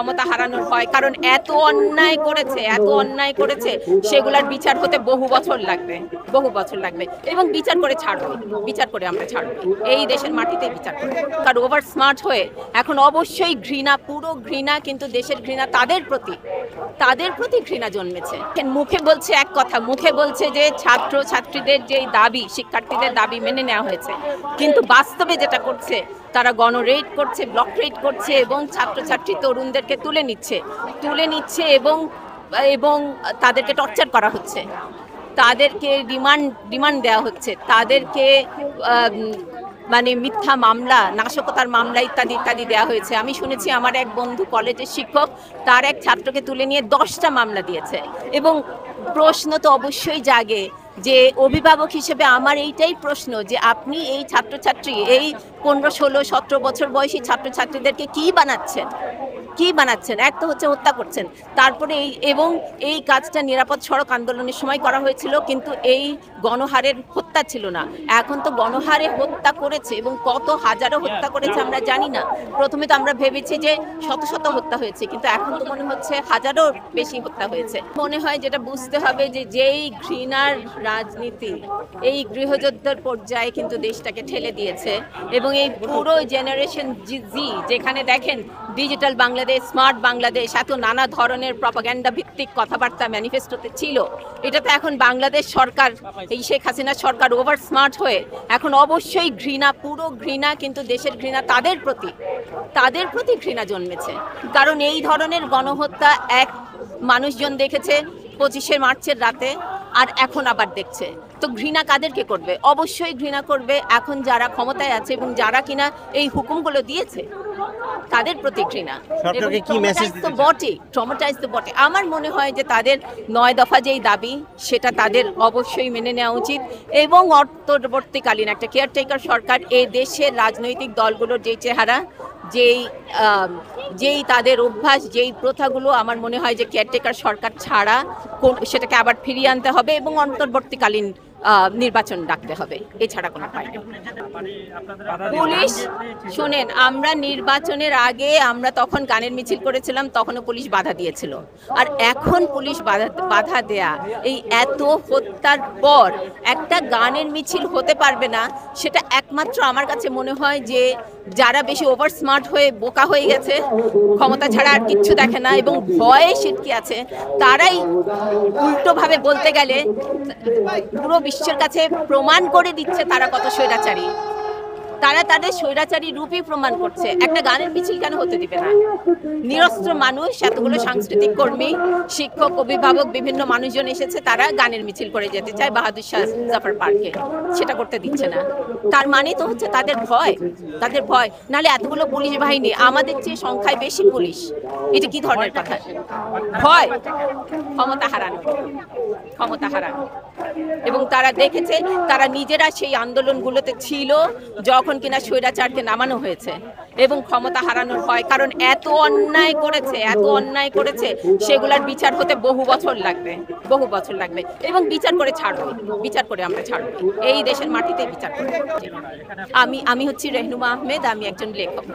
ক্ষমতা হারানোর ভয়, কারণ এত অন্যায় করেছে সেগুলোর বিচার হতে বহু বছর লাগবে এবং বিচার করে ছাড়বে, বিচার করে আমরা ছাড়বো, এই দেশের মাটিতেই বিচার করবো। কারণ ওভার স্মার্ট হয়ে এখন অবশ্যই ঘৃণা, পুরো ঘৃণা, কিন্তু দেশের ঘৃণা তাদের প্রতি ঘৃণা জন্মেছে। মুখে বলছে এক কথা, মুখে বলছে যে ছাত্র ছাত্রীদের যে দাবি, শিক্ষার্থীদের দাবি মেনে নেওয়া হয়েছে, কিন্তু বাস্তবে যেটা করছে তারা গণরেড করছে, ব্লক রেড করছে এবং ছাত্রছাত্রী তরুণদেরকে তুলে নিচ্ছে এবং তাদেরকে টর্চার করা হচ্ছে, তাদেরকে ডিমান্ড দেওয়া হচ্ছে, তাদেরকে মানে মিথ্যা মামলা, নাশকতার মামলা ইত্যাদি দেওয়া হয়েছে। আমি শুনেছি আমার এক বন্ধু কলেজের শিক্ষক তার এক ছাত্রকে তুলে নিয়ে 10টা মামলা দিয়েছে। এবং প্রশ্ন তো অবশ্যই জাগে যে অভিভাবক হিসেবে আমার এইটাই প্রশ্ন যে আপনি এই ছাত্রছাত্রী, এই 15, 16, 17 বছর বয়সী ছাত্রছাত্রীদেরকে কি বানাচ্ছেন? এক তো হচ্ছে হত্যা করছেন, তারপরে এই কাজটা নিরাপদ সড়ক আন্দোলনের সময় করা হয়েছিল, কিন্তু এই গণহারের হত্যা ছিল না। এখন তো গণহারে হত্যা করেছে এবং কত হাজারো হত্যা করেছে আমরা জানি না। প্রথমে তো আমরা ভেবেছি যে শত হত্যা হয়েছে, কিন্তু এখন তো মনে হচ্ছে হাজারও বেশি হত্যা হয়েছে। মনে হয় যেটা বুঝতে হবে যে যেই ঘৃণার রাজনীতি এই গৃহযুদ্ধের পর্যায়ে কিন্তু দেশটাকে ঠেলে দিয়েছে, এবং এই পুরো জেনারেশন জি, যেখানে দেখেন ডিজিটাল বাংলাদেশ, স্মার্ট বাংলাদেশ, এত নানা ধরনের প্রপাগান্ডা ভিত্তিক কথাবার্তা ম্যানিফেস্টোতে ছিল, এটা তো এখন বাংলাদেশ সরকার, এই শেখ হাসিনা সরকার ওভার স্মার্ট হয়ে এখন অবশ্যই ঘৃণা, পুরো ঘৃণা, কিন্তু দেশের ঘৃণা তাদের প্রতি ঘৃণা জন্মেছে। কারণ এই ধরনের গণহত্যা মানুষজন দেখেছে 25শে মার্চের রাতে, আর এখন আবার দেখছে। তো ঘৃণা কাদেরকে করবে? অবশ্যই ঘৃণা করবে এখন যারা ক্ষমতায় আছে এবং যারা কিনা এই হুকুমগুলো দিয়েছে তাদের প্রতি ঘৃণা। ট্রমাটাইজ তো বটে। আমার মনে হয় যে তাদের 9 দফা যেই দাবি সেটা তাদের অবশ্যই মেনে নেওয়া উচিত, এবং অন্তর্বর্তীকালীন একটা কেয়ারটেকার সরকার এই দেশের রাজনৈতিক দলগুলোর যেই চেহারা, যেই তাদের অভ্যাস, যেই প্রথাগুলো, আমার মনে হয় যে কেয়ারটেকার সরকার ছাড়া সেটাকে আবার ফিরিয়ে আনতে হবে এবং অন্তর্বর্তীকালীন নির্বাচন ডাকতে হবে, এছাড়া কোনো উপায় নেই। পুলিশ, শোনেন, আমরা নির্বাচনের আগে আমরা তখন গানের মিছিল করেছিলাম, তখনও পুলিশ বাধা দিয়েছিল, আর এখন পুলিশ বাধা দেয়া, এই এত হত্যার পর একটা গানের মিছিল হতে পারবে না, সেটা একমাত্র আমার কাছে মনে হয় যে যারা বেশি ওভার স্মার্ট হয়ে বোকা হয়ে গেছে, ক্ষমতা ছাড়া আর কিচ্ছু দেখে না এবং ভয়ে সিটকে আছে, তারাই উল্টোভাবে বলতে গেলে পুরো বিশ্বের কাছে প্রমাণ করে দিচ্ছে তারা কত স্বৈরাচারী। তারা তাদের স্বৈরাচারী রূপই প্রমাণ করছে। একটা গানের মিছিল কেন হতে দিবে না? নিরস্ত্র মানুষ, এতগুলো সাংস্কৃতিক কর্মী, শিক্ষক, অভিভাবক, বিভিন্ন মানুষজন এসেছে, তারা গানের মিছিল করে যেতে চায় বাহাদুর শাহ জাফর পার্কে, সেটা করতে দিচ্ছে না। তার মানে তো হচ্ছে তাদের ভয়। নাহলে এতগুলো পুলিশ বাহিনী, আমাদের চেয়ে সংখ্যায় বেশি পুলিশ, এটা কি ধরনের কথা? ভয়, ক্ষমতা হারানো। এবং তারা দেখেছে, তারা নিজেরা সেই আন্দোলনগুলোতে ছিল যখন কিনা স্বৈরাচারকে নামানো হয়েছে, এবং ক্ষমতা হারানোর ভয়, কারণ এত অন্যায় করেছে সেগুলোর বিচার হতে বহু বছর লাগবে এবং বিচার করে আমরা ছাড়বো, এই দেশের মাটিতে বিচার করবো। আমি হচ্ছি রেহনুমা আহমেদ, আমি একজন লেখক।